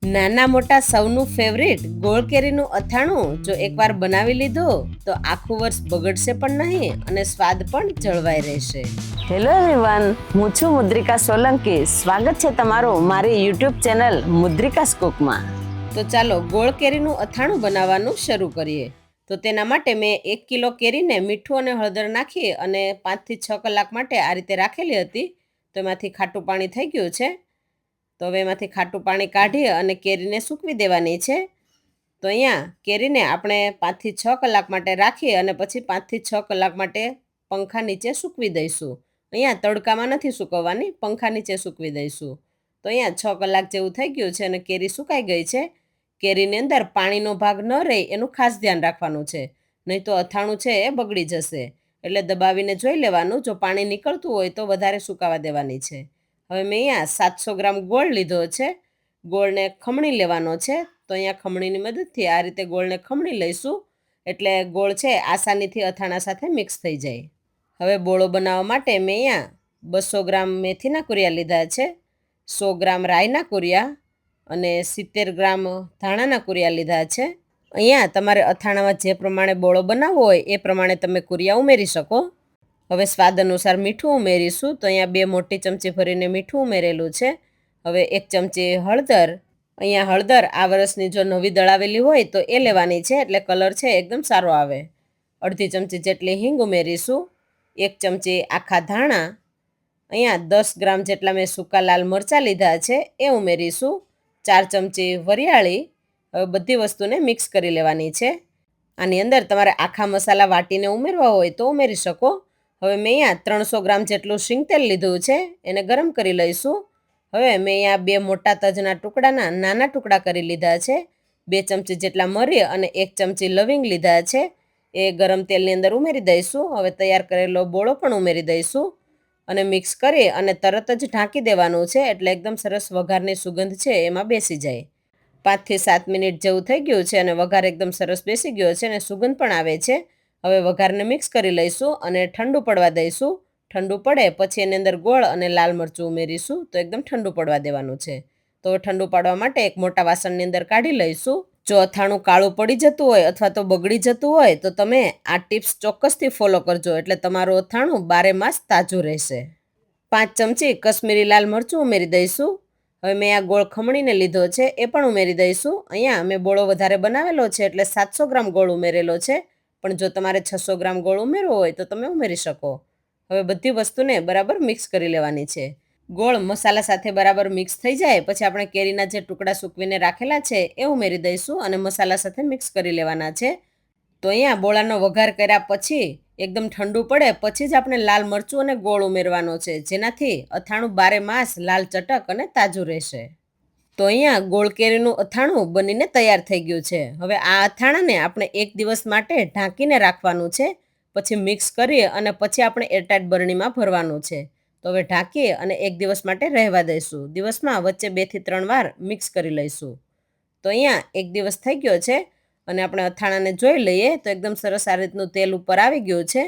નાના મોટા સૌનું ફેવરિટ ગોળ કેરીનું અથાણું જો એકવાર બનાવી લીધો તો આખું વર્ષ બગડશે પણ નહીં અને સ્વાદ પણ જળવાઈ રહેશે. હેલો એવરીવન, હું છું મુદ્રિકા સોલંકી. સ્વાગત છે તમારું મારી યુટ્યુબ ચેનલ મુદ્રિકાસ કુકમાં. તો ચાલો ગોળ કેરીનું અથાણું બનાવવાનું શરૂ કરીએ. તો તેના માટે મેં 1 કિલો કેરીને મીઠું અને હળદર નાખી અને 5 થી 6 કલાક માટે આ રીતે રાખેલી હતી. તો એમાંથી ખાટું પાણી થઈ ગયું છે. તો હવે એમાંથી ખાટું પાણી કાઢી અને કેરીને સૂકવી દેવાની છે. તો અહીંયા કેરીને આપણે 5 થી 6 કલાક માટે રાખી અને પછી 5 થી 6 કલાક માટે પંખા નીચે સૂકવી દઈશું. અહીંયા તડકામાં નથી સૂકવવાની, પંખા નીચે સૂકવી દઈશું. તો અહીંયા 6 કલાક જેવું થઈ ગયું છે અને કેરી સુકાઈ ગઈ છે. કેરીની અંદર પાણીનો ભાગ ન રહે એનું ખાસ ધ્યાન રાખવાનું છે, નહીં તો અથાણું છે એ બગડી જશે. એટલે દબાવીને જોઈ લેવાનું, જો પાણી નીકળતું હોય તો વધારે સુકાવા દેવાની છે. હવે મેં અહીંયા 700 ગ્રામ ગોળ લીધો છે. ગોળને ખમણી લેવાનો છે. તો અહીંયા ખમણીની મદદથી આ રીતે ગોળને ખમણી લઈશું, એટલે ગોળ છે આસાનીથી અથાણા સાથે મિક્સ થઈ જાય. હવે બોળો બનાવવા માટે મેં અહીંયા 200 ગ્રામ મેથીના કુરિયા લીધા છે, 100 ગ્રામ રાઈના કુરિયા અને 70 ગ્રામ ધાણાના કુરિયા લીધા છે. અહીંયા તમારે અથાણામાં જે પ્રમાણે બોળો બનાવવો હોય એ પ્રમાણે તમે કુરિયા ઉમેરી શકો. હવે સ્વાદ અનુસાર મીઠું ઉમેરીશું. તો અહીંયા 2 મોટી ચમચી ભરીને મીઠું ઉમેરેલું છે. હવે 1 ચમચી હળદર. અહીંયા હળદર આ વર્ષની જો નવી દળાવેલી હોય તો એ લેવાની છે, એટલે કલર છે એકદમ સારો આવે. અડધી ચમચી જેટલી હિંગ ઉમેરીશું. 1 ચમચી આખા ધાણા. અહીંયા 10 ગ્રામ જેટલા મેં સૂકા લાલ મરચાં લીધા છે એ ઉમેરીશું. 4 ચમચી વરિયાળી. હવે બધી વસ્તુને મિક્સ કરી લેવાની છે. આની અંદર તમારે આખા મસાલા વાટીને ઉમેરવા હોય તો ઉમેરી શકો. હવે મેં અહીંયા 300 ગ્રામ જેટલું શીંગ તેલ લીધું છે, એને ગરમ કરી લઈશું. હવે મેં અહીંયા 2 મોટા તજના ટુકડાના નાના ટુકડા કરી લીધા છે. 2 ચમચી જેટલા મરી અને 1 ચમચી લવિંગ લીધા છે, એ ગરમ તેલની અંદર ઉમેરી દઈશું. હવે તૈયાર કરેલો બોળો પણ ઉમેરી દઈશું અને મિક્સ કરી અને તરત જ ઢાંકી દેવાનું છે, એટલે એકદમ સરસ વઘારની સુગંધ છે એમાં બેસી જાય. 5 થી 7 મિનિટ જેવું થઈ ગયું છે અને વઘાર એકદમ સરસ બેસી ગયો છે અને સુગંધ પણ આવે છે. હવે વઘારને મિક્સ કરી લઈશું અને ઠંડુ પડવા દઈશું. ઠંડુ પડે પછી એની અંદર ગોળ અને લાલ મરચું ઉમેરીશું. તો એકદમ ઠંડુ પડવા દેવાનું છે. તો ઠંડુ પાડવા માટે એક મોટા વાસણની અંદર કાઢી લઈશું. જો અથાણું કાળું પડી જતું હોય અથવા તો બગડી જતું હોય તો તમે આ ટિપ્સ ચોક્કસથી ફોલો કરજો, એટલે તમારું અથાણું 12 માસ તાજું રહેશે. 5 ચમચી કશ્મીરી લાલ મરચું ઉમેરી દઈશું. હવે મેં આ ગોળ ખમણીને લીધો છે એ પણ ઉમેરી દઈશું. અહીંયા મેં બોળો વધારે બનાવેલો છે એટલે 700 ગ્રામ ગોળ ઉમેરેલો છે, પણ જો તમારે 600 ગ્રામ ગોળ ઉમેરવો હોય તો તમે ઉમેરી શકો. હવે બધી વસ્તુને બરાબર મિક્સ કરી લેવાની છે. ગોળ મસાલા સાથે બરાબર મિક્સ થઈ જાય પછી આપણે કેરીના જે ટુકડા સૂકવીને રાખેલા છે એ ઉમેરી દઈશું અને મસાલા સાથે મિક્સ કરી લેવાના છે. તો અહીંયા બોળાનો વઘાર કર્યા પછી એકદમ ઠંડુ પડે પછી જ આપણે લાલ મરચું અને ગોળ ઉમેરવાનો છે, જેનાથી અથાણું 12 માસ લાલ ચટક અને તાજું રહેશે. તો અહીંયા ગોળ કેરીનું અથાણું બનીને તૈયાર થઈ ગયું છે. હવે આ અથાણાને આપણે 1 દિવસ માટે ઢાંકીને રાખવાનું છે, પછી મિક્સ કરી અને પછી આપણે એરટાઇટ બરણીમાં ભરવાનું છે. તો હવે ઢાંકી અને 1 દિવસ માટે રહેવા દઈશું. દિવસમાં વચ્ચે 2 થી 3 વાર મિક્સ કરી લઈશું. તો અહીંયા 1 દિવસ થઈ ગયો છે અને આપણે અથાણાને જોઈ લઈએ તો એકદમ સરસ આ રીતનું તેલ ઉપર આવી ગયું છે.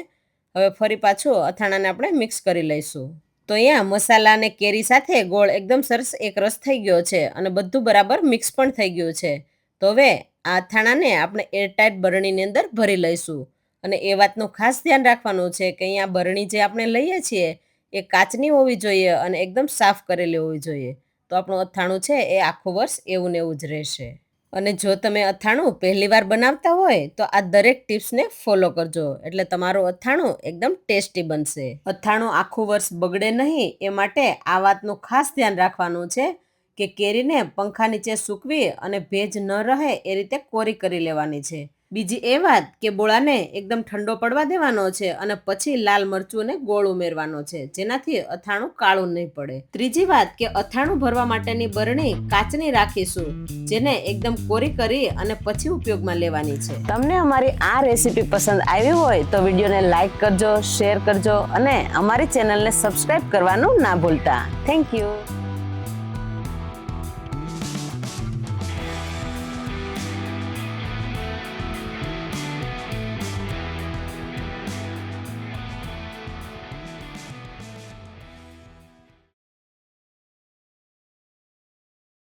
હવે ફરી પાછું અથાણાને આપણે મિક્સ કરી લઈશું. તો અહીંયા મસાલા અને કેરી સાથે ગોળ એકદમ સરસ એક રસ થઈ ગયો છે અને બધું બરાબર મિક્સ પણ થઈ ગયું છે. તો હવે આ અથાણાને આપણે એરટાઇટ બરણીની અંદર ભરી લઈશું. અને એ વાતનું ખાસ ધ્યાન રાખવાનું છે કે અહીંયા બરણી જે આપણે લઈએ છીએ એ કાચની હોવી જોઈએ અને એકદમ સાફ કરેલી હોવી જોઈએ. તો આપણું અથાણું છે એ આખું વર્ષ એવું ને એવું જ રહેશે. અને જો તમે અથાણું પહેલી વાર બનાવતા હોય તો આ દરેક ટિપ્સને ફોલો કરજો, એટલે તમારું અથાણું એકદમ ટેસ્ટી બનશે. અથાણું આખું વર્ષ બગડે નહીં એ માટે આ વાતનું ખાસ ધ્યાન રાખવાનું છે કે કેરીને પંખા નીચે સૂકવી અને ભેજ ન રહે એ રીતે કોરી કરી લેવાની છે. બીજી એ વાત કે બોળાને એકદમ ઠંડો પડવા દેવાનો છે અને પછી લાલ મરચું અને ગોળ ઉમેરવાનો છે, જેનાથી અથાણું કાળું નહીં પડે. ત્રીજી વાત કે અથાણું ભરવા માટેની બરણી કાચની રાખીશું, જેને એકદમ કોરી કરી અને પછી ઉપયોગમાં લેવાની છે. તમને અમારી આ રેસીપી પસંદ આવી હોય તો વિડીયોને લાઈક કરજો, શેર કરજો અને અમારી ચેનલને સબસ્ક્રાઇબ કરવાનું ના ભૂલતા. Thank you.